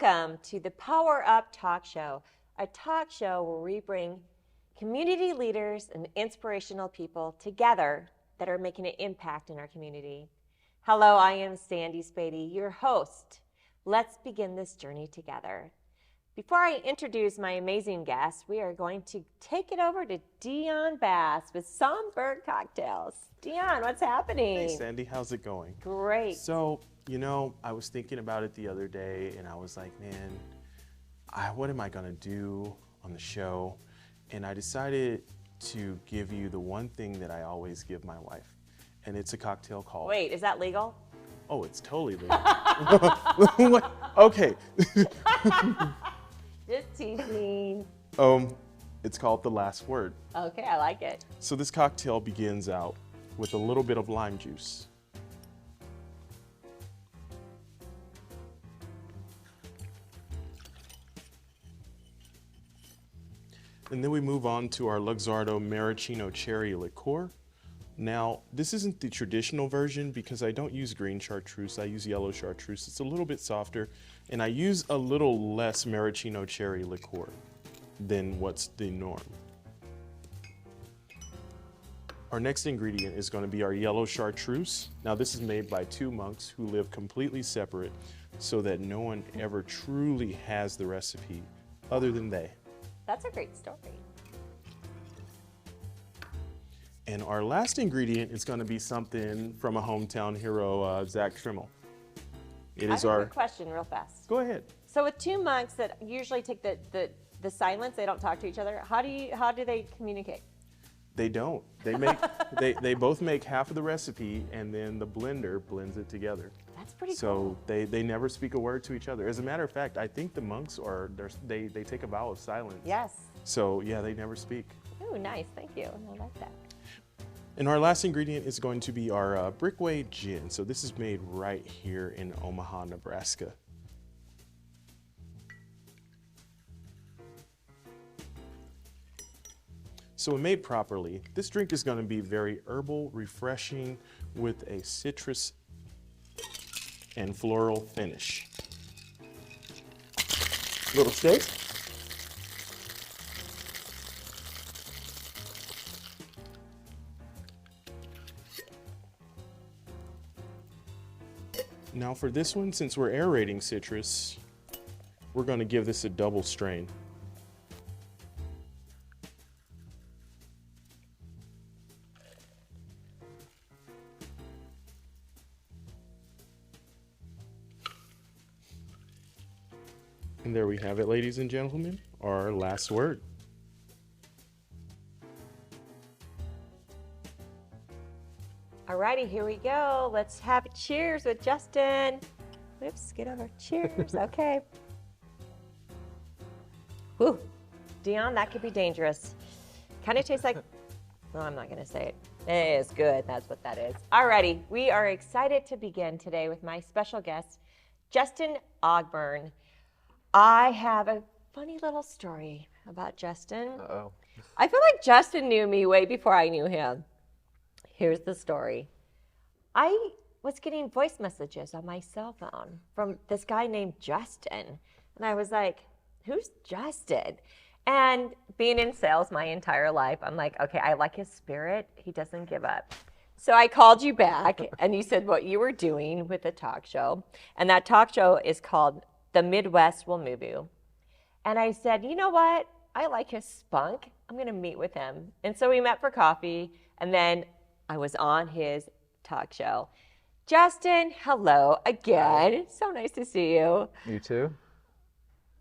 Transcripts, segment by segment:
Welcome to the Power Up Talk Show, a talk show where we bring community leaders and inspirational people together that are making an impact in our community. Hello, I am Sandy Spady, your host. Let's begin this journey together. Before I introduce my amazing guest, we are going to take it over to Dion Bass with Songbird Cocktails. Dion, what's happening? Hey, Sandy, how's it going? Great. So, I was thinking about it the other day, and I was like, man, what am I going to do on the show? And I decided to give you the one thing that I always give my wife, and it's a cocktail called... Wait, is that legal? Oh, it's totally legal. Okay. Just teasing. It's called The Last Word. Okay, I like it. So this cocktail begins out with a little bit of lime juice. And then we move on to our Luxardo Maraschino Cherry Liqueur. Now, this isn't the traditional version because I don't use green chartreuse, I use yellow chartreuse. It's a little bit softer, and I use a little less maraschino cherry liqueur than what's the norm. Our next ingredient is going to be our yellow chartreuse. Now, this is made by two monks who live completely separate so that no one ever truly has the recipe other than they. That's a great story. And our last ingredient is going to be something from a hometown hero, Zach Schrimmel. I have a quick question real fast. Go ahead. So with two monks that usually take the silence, they don't talk to each other, how do they communicate? They don't. They make they both make half of the recipe, and then the blender blends it together. That's pretty cool. So they never speak a word to each other. As a matter of fact, I think the monks they take a vow of silence. Yes. So yeah, they never speak. Oh, nice. Thank you. I like that. And our last ingredient is going to be our Brickway Gin. So this is made right here in Omaha, Nebraska. So when made properly, this drink is going to be very herbal, refreshing, with a citrus and floral finish. Little taste. Now for this one, since we're aerating citrus, we're going to give this a double strain. And there we have it, ladies and gentlemen, our last word. Alrighty, here we go. Let's have a cheers with Justin. Whoops, get over. Cheers. Okay. Whew. Dion, that could be dangerous. Kind of tastes like, no, I'm not going to say it. It is good. That's what that is. Alrighty, we are excited to begin today with my special guest, Justin Ogburn. I have a funny little story about Justin. Uh-oh. I feel like Justin knew me way before I knew him. Here's the story. I was getting voice messages on my cell phone from this guy named Justin. And I was like, who's Justin? And being in sales my entire life, I'm like, okay, I like his spirit. He doesn't give up. So I called you back and you said what you were doing with the talk show. And that talk show is called The Midwest Will Move You. And I said, you know what? I like his spunk. I'm going to meet with him. And so we met for coffee. And then I was on his talk show. Justin, hello again. So nice to see you. You too?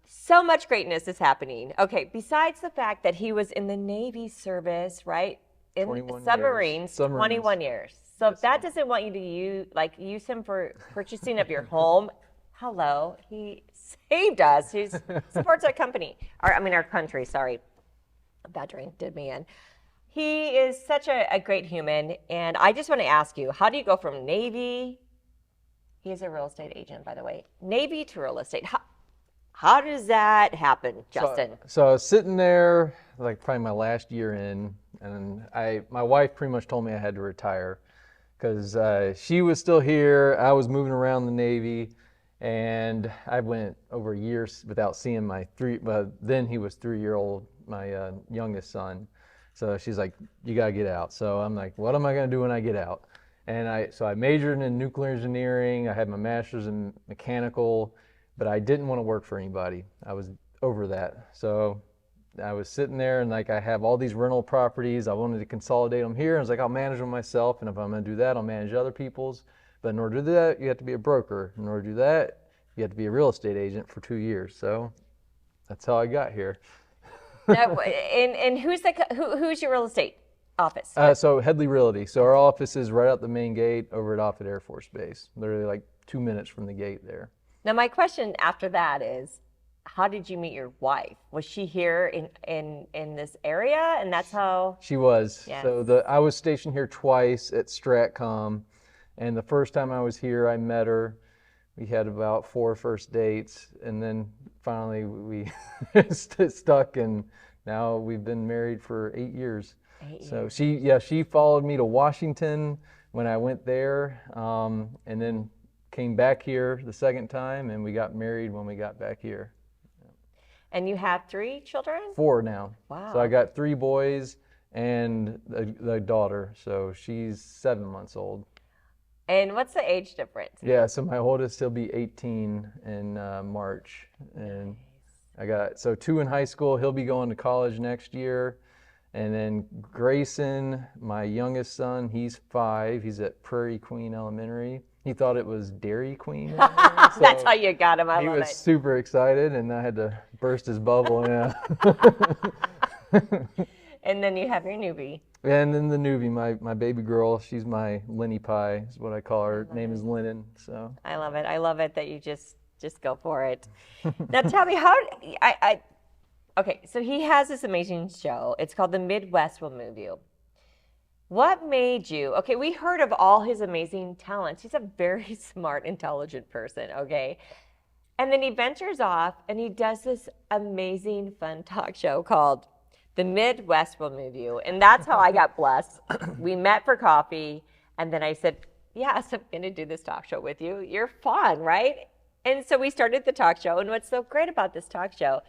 So much greatness is happening. Okay, besides the fact that he was in the Navy service, right? In 21 submarines, years. 21 years. So if that doesn't want you to use him for purchasing of your home, hello. He saved us. He supports our company. Our country, sorry. Bad drink did me in. He is such a great human, and I just want to ask you, how do you go from Navy, he is a real estate agent, by the way, Navy to real estate? How does that happen, Justin? So I was sitting there, like probably my last year in, and my wife pretty much told me I had to retire because she was still here, I was moving around the Navy, And I went over years without seeing my then he was 3-year-old, my youngest son. So she's like, you gotta get out. So I'm like, what am I gonna do when I get out? And I majored in nuclear engineering. I had my master's in mechanical, but I didn't want to work for anybody. I was over that. So I was sitting there and like I have all these rental properties. I wanted to consolidate them here. I was like, I'll manage them myself, and if I'm gonna do that, I'll manage other people's. But in order to do that, you have to be a broker. In order to do that, you have to be a real estate agent for 2 years. So that's how I got here. And who's your real estate office? So Headley Realty. So our office is right out the main gate over at Offutt Air Force Base. Literally like 2 minutes from the gate there. Now my question after that is, how did you meet your wife? Was she here in this area, and that's how? She was. Yes. So I was stationed here twice at Stratcom, and the first time I was here, I met her. We had about 4 first dates, and then finally we stuck, and now we've been married for 8 years. 8 years. So she followed me to Washington when I went there, and then came back here the second time, and we got married when we got back here. And you have 3 children? 4 now. Wow. So I got 3 boys and the daughter. So she's 7 months old. And what's the age difference? Yeah, so my oldest, he'll be 18 in March. And I got, so 2 in high school, he'll be going to college next year. And then Grayson, my youngest son, he's 5. He's at Prairie Queen Elementary. He thought it was Dairy Queen. So that's how you got him. I he love was it. super excited, and I had to burst his bubble. Yeah. And then you have your newbie. And then the newbie, my baby girl, she's my Lenny Pie, is what I call her. Her name is Lennon. So I love it. I love it that you just go for it. Now tell me okay, so he has this amazing show. It's called The Midwest Will Move You. What made you, okay, we heard of all his amazing talents. He's a very smart, intelligent person, okay? And then he ventures off and he does this amazing, fun talk show called The Midwest Will Move You. And that's how I got blessed. We met for coffee, and then I said, yes, I'm going to do this talk show with you. You're fun, right? And so we started the talk show. And what's so great about this talk show,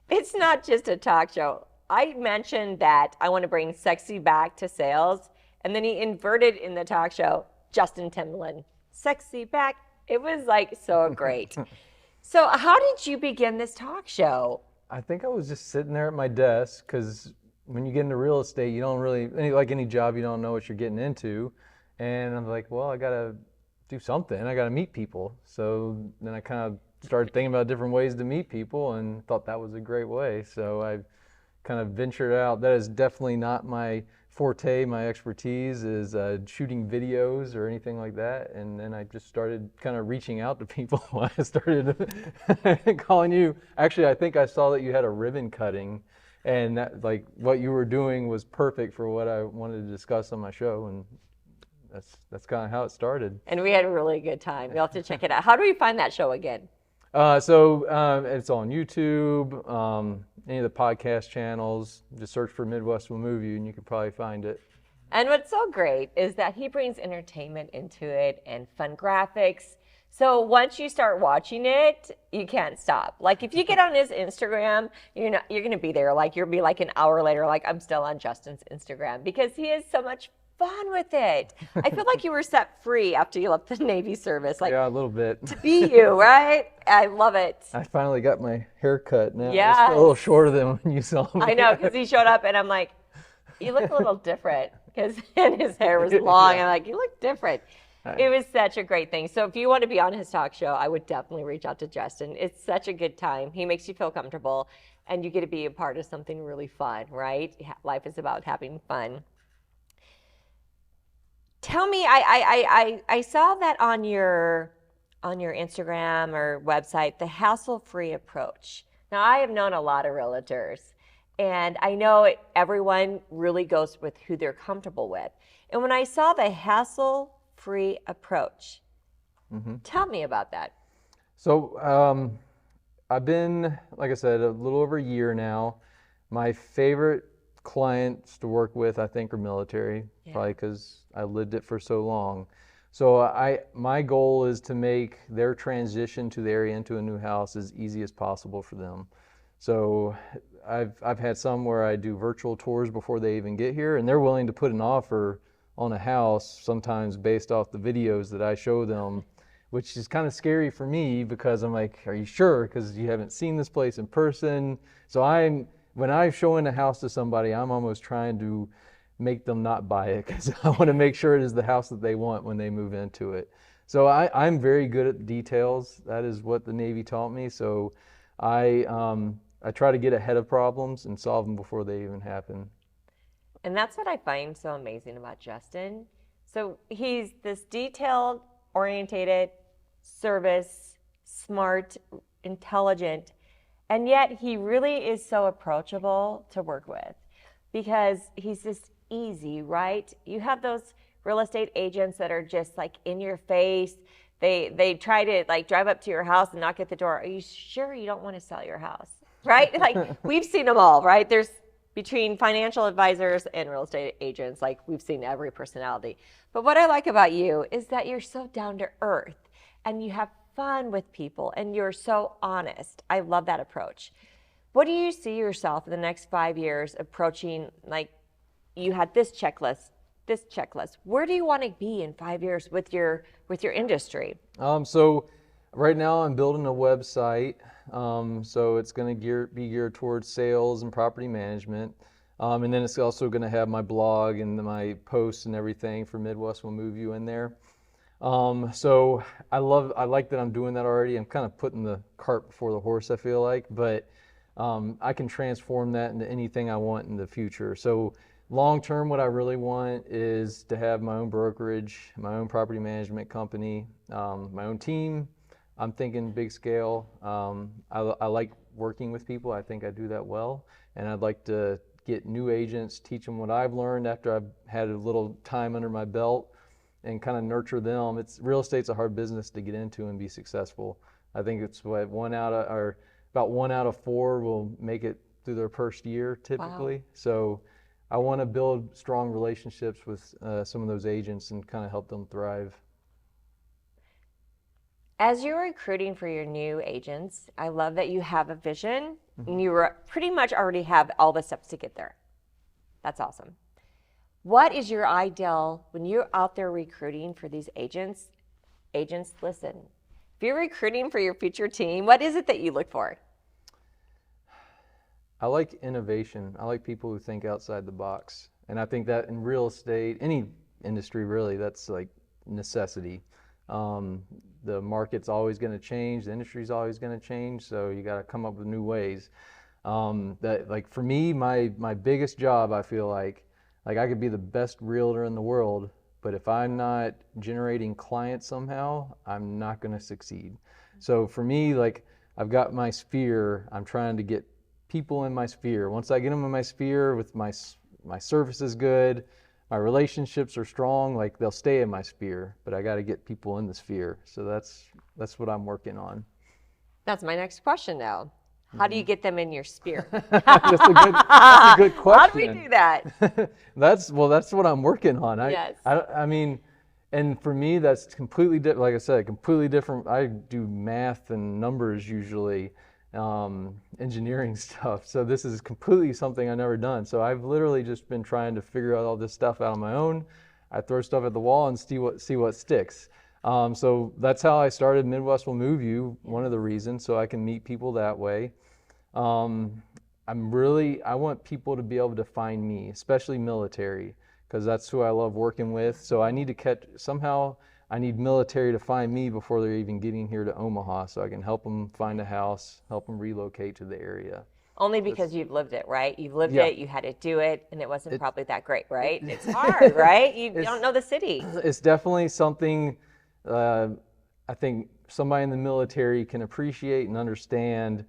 it's not just a talk show. I mentioned that I want to bring sexy back to sales, and then he inverted in the talk show, Justin Timberland, sexy back. It was like so great. So how did you begin this talk show? I think I was just sitting there at my desk, because when you get into real estate, you don't really, like any job, you don't know what you're getting into. And I'm like, well, I got to do something. I got to meet people. So then I kind of started thinking about different ways to meet people and thought that was a great way. So I kind of ventured out. That is definitely not my forte. My expertise is shooting videos or anything like that. And then I just started kind of reaching out to people. I started calling you. Actually, I think I saw that you had a ribbon cutting, and that, like, what you were doing was perfect for what I wanted to discuss on my show. And that's kind of how it started. And we had a really good time. You'll have to check it out. How do we find that show again? So it's on YouTube, any of the podcast channels. Just search for Midwest Will Move You, and you can probably find it. And what's so great is that he brings entertainment into it and fun graphics. So once you start watching it, you can't stop. Like if you get on his Instagram, you're going to be there. Like you'll be like an hour later, like I'm still on Justin's Instagram, because he has so much fun with it. I feel like you were set free after you left the Navy service. Like, yeah, a little bit. To be you, right? I love it. I finally got my hair cut now. Yes. It's a little shorter than when you saw me. I know, because he showed up and I'm like, you look a little different, because his hair was long. Yeah. I'm like, you look different. It was such a great thing. So if you want to be on his talk show, I would definitely reach out to Justin. It's such a good time. He makes you feel comfortable, and you get to be a part of something really fun, right? Life is about having fun. Tell me, I saw that on your Instagram or website, the hassle-free approach. Now, I have known a lot of realtors, and I know everyone really goes with who they're comfortable with. And when I saw the hassle-free approach, tell me about that. So I've been, like I said, a little over a year now. My favorite clients to work with, I think, are military, probably because I lived it for so long. So my goal is to make their transition to the area into a new house as easy as possible for them. So I've had some where I do virtual tours before they even get here, and they're willing to put an offer on a house sometimes based off the videos that I show them, which is kind of scary for me because I'm like, are you sure? Because you haven't seen this place in person. So when I show in a house to somebody, I'm almost trying to make them not buy it because I want to make sure it is the house that they want when they move into it. So I'm very good at details. That is what the Navy taught me. So I try to get ahead of problems and solve them before they even happen. And that's what I find so amazing about Justin. So he's this detailed, orientated, service, smart, intelligent, and yet he really is so approachable to work with because he's just easy, right? You have those real estate agents that are just like in your face. They try to like drive up to your house and knock at the door. Are you sure you don't want to sell your house? Right? Like we've seen them all, right? There's between financial advisors and real estate agents, like we've seen every personality. But what I like about you is that you're so down to earth and you have fun with people and you're so honest. I love that approach. What do you see yourself in the next 5 years approaching? Like you had this checklist. Where do you want to be in 5 years with your industry? So right now I'm building a website. So it's going to be geared towards sales and property management. And then it's also going to have my blog and my posts and everything for Midwest Will Move You in there. So I like that I'm doing that already. I'm kind of putting the cart before the horse, I feel like, but I can transform that into anything I want in the future. So long term, what I really want is to have my own brokerage, my own property management company, my own team. I'm thinking big scale. I like working with people. I think I do that well. And I'd like to get new agents, teach them what I've learned after I've had a little time under my belt and kind of nurture them. Real estate's a hard business to get into and be successful. I think it's about 1 out of 4 will make it through their first year typically. Wow. So I want to build strong relationships with some of those agents and kind of help them thrive. As you're recruiting for your new agents, I love that you have a vision and you pretty much already have all the steps to get there. That's awesome. What is your ideal when you're out there recruiting for these agents? Agents, listen. If you're recruiting for your future team, what is it that you look for? I like innovation. I like people who think outside the box. And I think that in real estate, any industry really, that's like necessity. The market's always going to change. The industry's always going to change. So you got to come up with new ways. That like for me, my biggest job, I feel like I could be the best realtor in the world, but if I'm not generating clients somehow, I'm not going to succeed. So for me, like I've got my sphere. I'm trying to get people in my sphere. Once I get them in my sphere with my service is good, my relationships are strong, like they'll stay in my sphere, but I got to get people in the sphere. So that's what I'm working on. That's my next question now. How do you get them in your sphere? That's a good question. How do we do that? That's what I'm working on. Yes. I mean, and for me, that's completely different. Like I said, completely different. I do math and numbers usually, engineering stuff. So this is completely something I've never done. So I've literally just been trying to figure out all this stuff out on my own. I throw stuff at the wall and see what sticks. So that's how I started Midwest Will Move You, one of the reasons, so I can meet people that way. I want people to be able to find me, especially military, because that's who I love working with. So I need I need military to find me before they're even getting here to Omaha, so I can help them find a house, help them relocate to the area. Only because you've lived it, right? You've lived it, you had to do it, and it wasn't probably that great, right? It's hard, right? You don't know the city. It's definitely something I think somebody in the military can appreciate and understand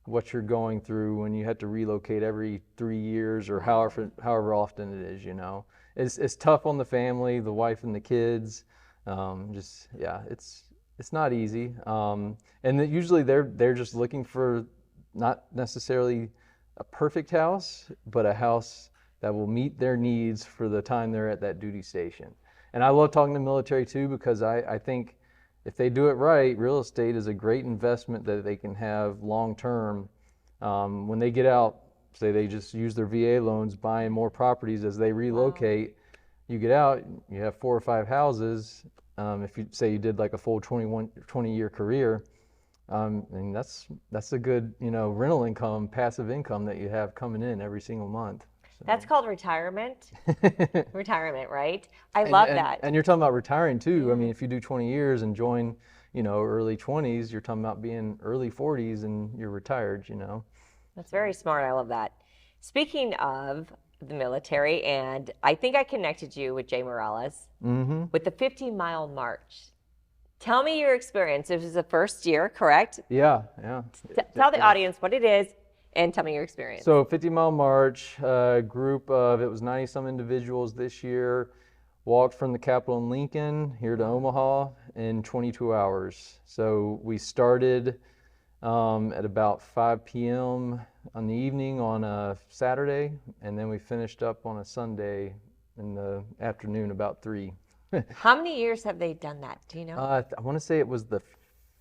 what you're going through when you have to relocate every 3 years or however often it is, you know. It's tough on the family, the wife and the kids. It's not easy. And usually they're just looking for not necessarily a perfect house, but a house that will meet their needs for the time they're at that duty station. And I love talking to the military too, because I think if they do it right, real estate is a great investment that they can have long term. When they get out, say they just use their VA loans, buying more properties as they relocate, you get out, you have 4 or 5 houses. If you say you did like a full 20-year career, and that's a good, rental income, passive income that you have coming in every single month. So. That's called retirement. Retirement, right? I love that. And you're talking about retiring too. I mean, if you do 20 years and join, early 20s, you're talking about being early 40s and you're retired, That's very smart. I love that. Speaking of the military, and I think I connected you with Jay Morales with the 50-mile march. Tell me your experience. This was the first year, correct? Yeah. Tell the audience what it is and tell me your experience. So 50-mile march, group of, it was 90-some individuals this year, walked from the Capitol in Lincoln here to Omaha in 22 hours. So we started at about 5 p.m. on the evening on a Saturday, and then we finished up on a Sunday in the afternoon about 3. How many years have they done that? Do you know? I want to say it was the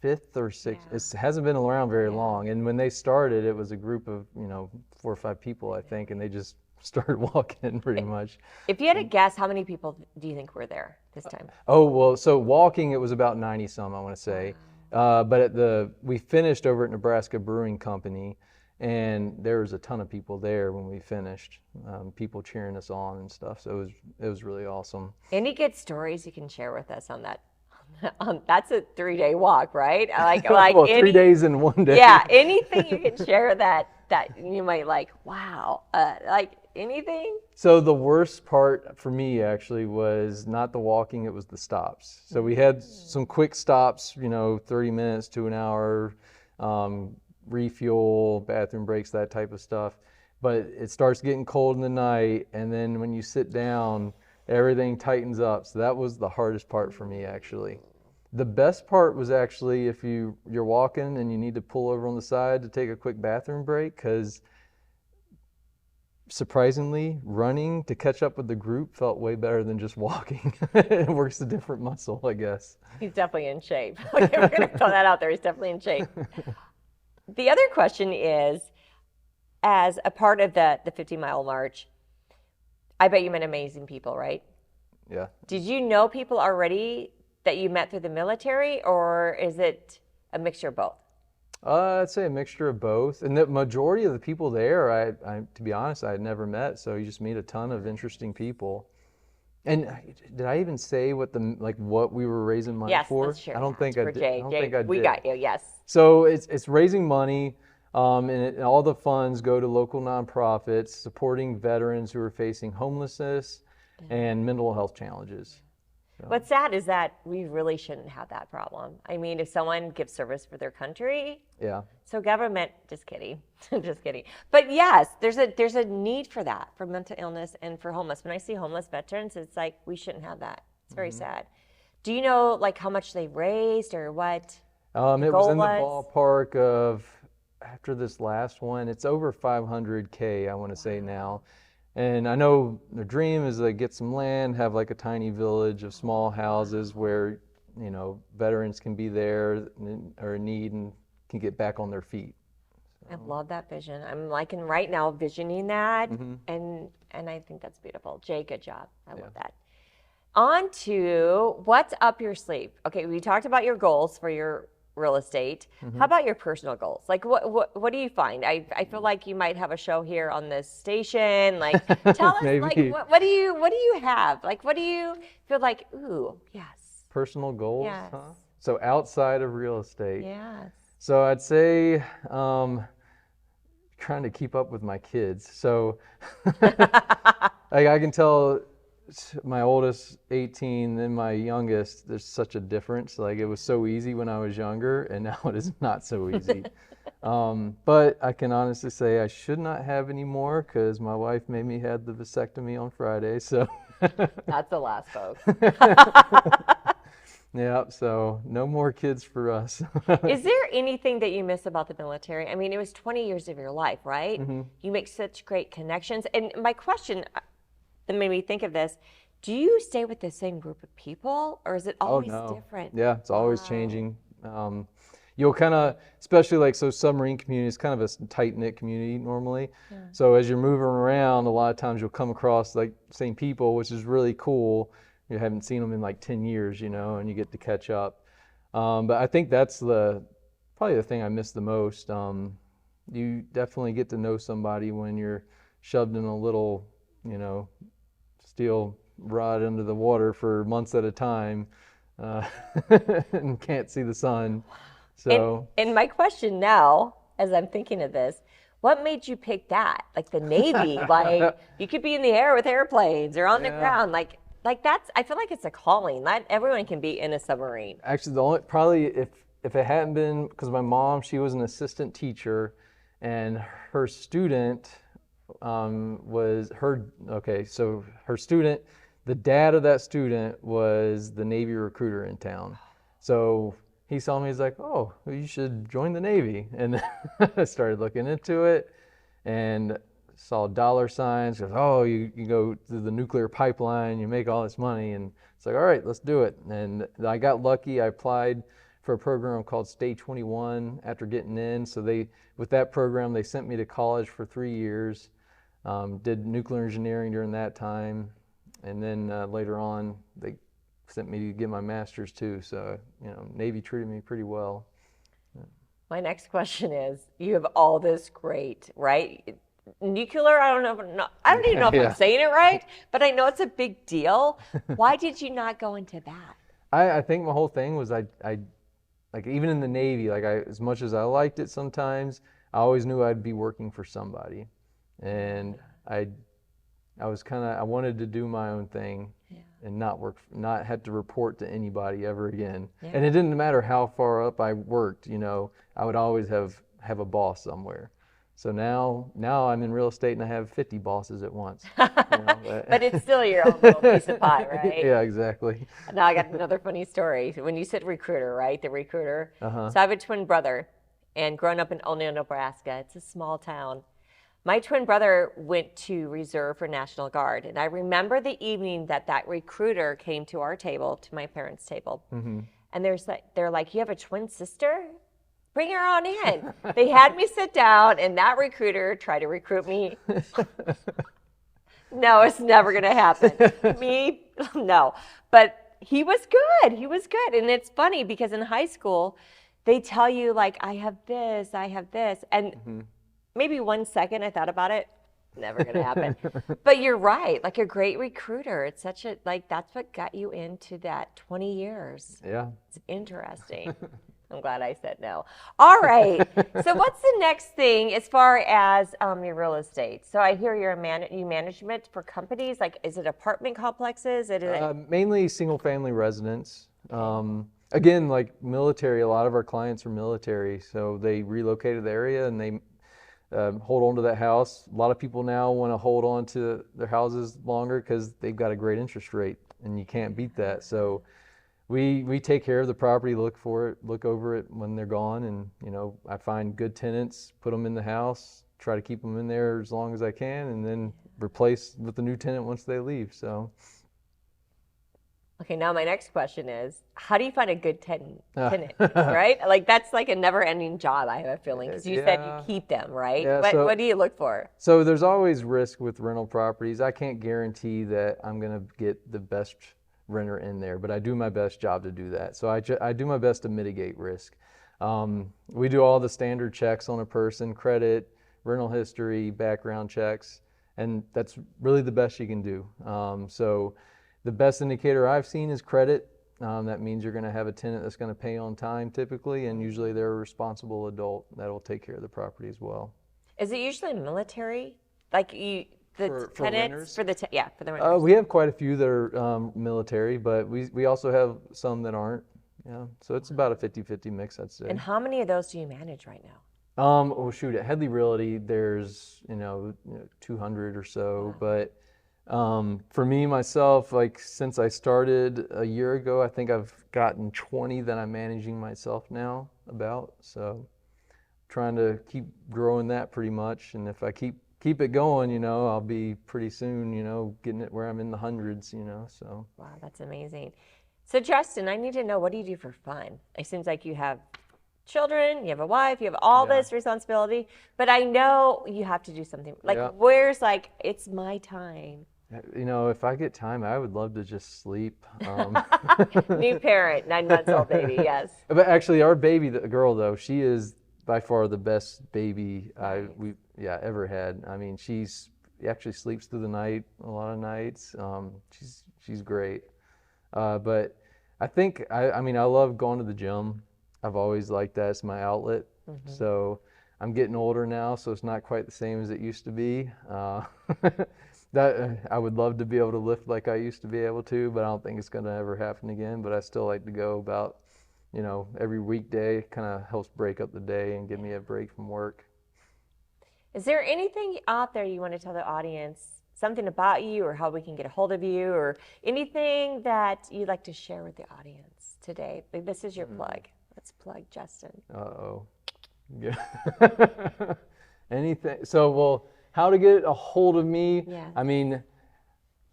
5th or 6th. It hasn't been around very long. And when they started, it was a group of 4 or 5 people, I think, and they just started walking pretty much. If you had to guess, how many people do you think were there this time? Oh, well, so walking, it was about 90-some, I want to say. But we finished over at Nebraska Brewing Company, and there was a ton of people there when we finished, people cheering us on and stuff. So it was really awesome. Any good stories you can share with us on that? That's a 3-day walk, right? Like well, 3 days in 1 day. Yeah, anything you can share that you might like, wow, like anything? So the worst part for me actually was not the walking, it was the stops. So we had some quick stops, 30 minutes to an hour, refuel, bathroom breaks, that type of stuff. But it starts getting cold in the night, and then when you sit down, everything tightens up. So that was the hardest part for me, actually. The best part was actually if you're walking and you need to pull over on the side to take a quick bathroom break, because surprisingly, running to catch up with the group felt way better than just walking. It works a different muscle, I guess. He's definitely in shape. We're going to throw that out there. He's definitely in shape. The other question is, as a part of the 50-mile march, I bet you met amazing people, right? Yeah. Did you know people already that you met through the military, or is it a mixture of both? I'd say a mixture of both. And the majority of the people there, I to be honest, I had never met. So you just meet a ton of interesting people. And did I even say what we were raising money for? Let's share I don't think I did. Jay. I don't think I did. We got you, yes. So it's raising money, and all the funds go to local nonprofits supporting veterans who are facing homelessness and mental health challenges. So. What's sad is that we really shouldn't have that problem. I mean, if someone gives service for their country, so government, just kidding, just kidding. But yes, there's a need for that, for mental illness and for homeless. When I see homeless veterans, it's like, we shouldn't have that. It's very sad. Do you know like how much they raised or what? It was in the ballpark of, after this last one, it's over 500K, I want to say now. And I know their dream is to get some land, have like a tiny village of small houses where, veterans can be there or in need and can get back on their feet. So. I love that vision. I'm liking right now visioning that, and I think that's beautiful. Jay, good job. I love that. On to what's up your sleeve. Okay, we talked about your goals for your real estate. How about your personal goals? Like what do you find? I feel like you might have a show here on this station. Like tell us like what do you have? Like what do you feel like, ooh, yes. Personal goals? Yes. Huh? So outside of real estate. Yes. So I'd say trying to keep up with my kids. So I can tell my oldest 18, then my youngest, there's such a difference. Like it was so easy when I was younger, and now it is not so easy. But I can honestly say I should not have any more because my wife made me have the vasectomy on Friday. So that's the last, folks. Yeah, so no more kids for us. Is there anything that you miss about the military? I mean, it was 20 years of your life, right? You make such great connections. And my question that made me think of this, Do you stay with the same group of people, or is it Oh always no. different? Yeah, it's always Wow. changing. You'll kind of, especially like so submarine community is kind of a tight knit community normally. Yeah. So as you're moving around, a lot of times you'll come across like same people, which is really cool. You haven't seen them in like 10 years, you know, and you get to catch up. But I think that's probably the thing I miss the most. You definitely get to know somebody when you're shoved in a little, you know, steel rod under the water for months at a time, uh, and can't see the sun. So And my question now, as I'm thinking of this, what made you pick that? Like the Navy, like you could be in the air with airplanes or on the yeah, ground, like that's. I feel like it's a calling. Not everyone can be in a submarine. actually the only probably if it hadn't been because my mom, she was an assistant teacher, and her student was her okay. So her student, the dad of that student was the Navy recruiter in town. So he saw me. He's like, "Oh, well, you should join the Navy." And I started looking into it, and saw dollar signs. Goes, "Oh, you go to the nuclear pipeline, you make all this money." And it's like, "All right, let's do it." And I got lucky. I applied for a program called Stay 21 after getting in. So with that program, they sent me to college for 3 years. Did nuclear engineering during that time, and then later on they sent me to get my master's too. So Navy treated me pretty well. My next question is: you have all this great, right? Nuclear. I don't know. I don't even know if Yeah. I'm saying it right, but I know it's a big deal. Why did you not go into that? I think my whole thing was I like even in the Navy, like as much as I liked it sometimes, I always knew I'd be working for somebody, and I was I wanted to do my own thing, Yeah. and not have to report to anybody ever again. Yeah. And it didn't matter how far up I worked, I would always have a boss somewhere. So now I'm in real estate and I have 50 bosses at once. But it's still your own little piece of pie, right? Yeah, exactly. Now I got another funny story. When you said recruiter, right? The recruiter. Uh-huh. So I have a twin brother, and growing up in O'Neill, Nebraska, it's a small town. My twin brother went to reserve for National Guard, and I remember the evening that recruiter came to our table, to my parents' table, and they're like, "You have a twin sister? Bring her on in." They had me sit down, and that recruiter tried to recruit me. No, it's never going to happen. Me, no. But he was good. He was good. And it's funny because in high school, they tell you, like, I have this. And maybe 1 second I thought about it. Never going to happen. But you're right. Like a great recruiter. It's that's what got you into that 20 years. Yeah. It's interesting. I'm glad I said no. All right. So what's the next thing as far as your real estate? So I hear you management for companies. Like, is it apartment complexes? Mainly single family residents. Again, like military, a lot of our clients are military, so they relocated the area and they hold on to that house. A lot of people now want to hold on to their houses longer because they've got a great interest rate and you can't beat that. So we take care of the property, look over it when they're gone, and I find good tenants, put them in the house, try to keep them in there as long as I can, and then replace with the new tenant once they leave. So. Okay, now my next question is, how do you find a good tenant, right? Like that's like a never-ending job, I have a feeling, because you said you keep them, right? Yeah, what do you look for? So there's always risk with rental properties. I can't guarantee that I'm going to get the best renter in there, but I do my best job to do that. So I do my best to mitigate risk. We do all the standard checks on a person: credit, rental history, background checks, and that's really the best you can do. So the best indicator I've seen is credit. That means you're going to have a tenant that's going to pay on time typically, and usually they're a responsible adult that will take care of the property as well. Is it usually military? Like the tenants for the renters? We have quite a few that are military, but we also have some that aren't. Yeah, so it's about a 50-50 mix, I'd say. And how many of those do you manage right now? Oh shoot, at Headley Realty, there's 200 or so. Wow. But for me myself, like since I started a year ago, I think I've gotten 20 that I'm managing myself now. So trying to keep growing that pretty much, and if I keep keep it going, I'll be pretty soon, getting it where I'm in the hundreds, so. Wow, that's amazing. So Justin, I need to know, what do you do for fun? It seems like you have children, you have a wife, you have all Yeah. this responsibility, but I know you have to do something. Like, Yeah. where's like, it's my time? If I get time, I would love to just sleep. New parent, 9 months old baby, yes. But actually, our baby, the girl though, she is by far the best baby we ever had. I mean, she actually sleeps through the night a lot of nights. She's great. But I think I mean I love going to the gym. I've always liked that. It's my outlet. So I'm getting older now, so it's not quite the same as it used to be. That I would love to be able to lift like I used to be able to, but I don't think it's going to ever happen again. But I still like to go about, every weekday. Kind of helps break up the day and give me a break from work. Is there anything out there you want to tell the audience, something about you or how we can get a hold of you, or anything that you'd like to share with the audience today? This is your plug. Let's plug Justin. Uh-oh. Yeah. Anything. So, well, how to get a hold of me? Yeah. I mean,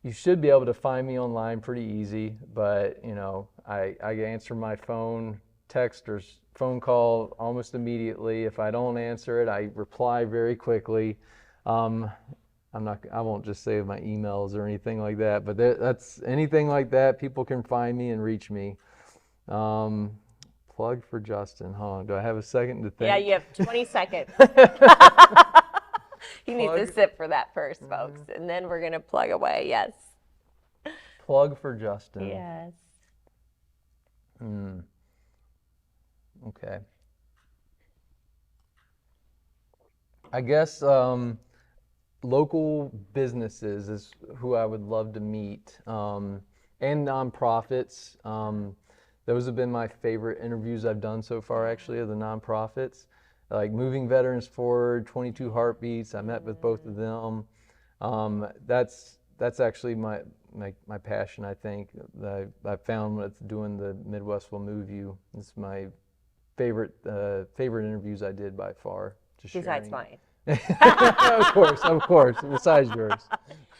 you should be able to find me online pretty easy, but, I answer my phone, text, or phone call almost immediately. If I don't answer it, I reply very quickly. I won't just say my emails or anything like that, but that's anything like that. People can find me and reach me. Plug for Justin. Hold on. Do I have a second to think? Yeah, you have 20 seconds. You need to sit for that first, folks, and then we're going to plug away. Yes. Plug for Justin. Yes. Okay. I guess local businesses is who I would love to meet, and nonprofits. Those have been my favorite interviews I've done so far, actually, of the nonprofits. Like Moving Veterans Forward, 22 Heartbeats. I met with both of them. That's actually my passion, I think, that I found with doing the Midwest Will Move You. It's my favorite interviews I did by far. Besides mine. Of course, besides yours.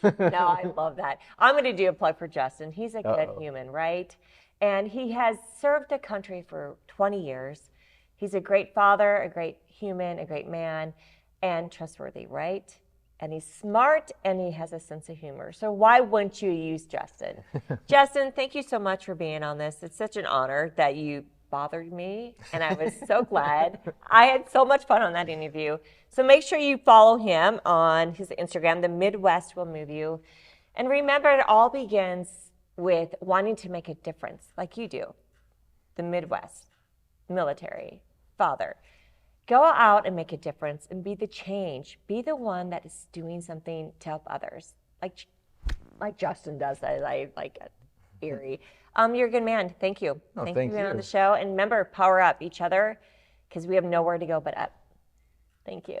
No, I love that. I'm going to do a plug for Justin. He's a good human, right? And he has served the country for 20 years. He's a great father, a great human, a great man, and trustworthy, right? And he's smart, and he has a sense of humor. So why wouldn't you use Justin? Justin, thank you so much for being on this. It's such an honor that you bothered me, and I was so glad. I had so much fun on that interview. So make sure you follow him on his Instagram, The Midwest Will Move You. And remember, it all begins with wanting to make a difference, like you do. The Midwest, military, father. Go out and make a difference and be the change. Be the one that is doing something to help others, like Justin does. I like it. Eerie. You're a good man. Thank you. Oh, Thank you thank for being you. on the show. And remember, power up each other, because we have nowhere to go but up. Thank you.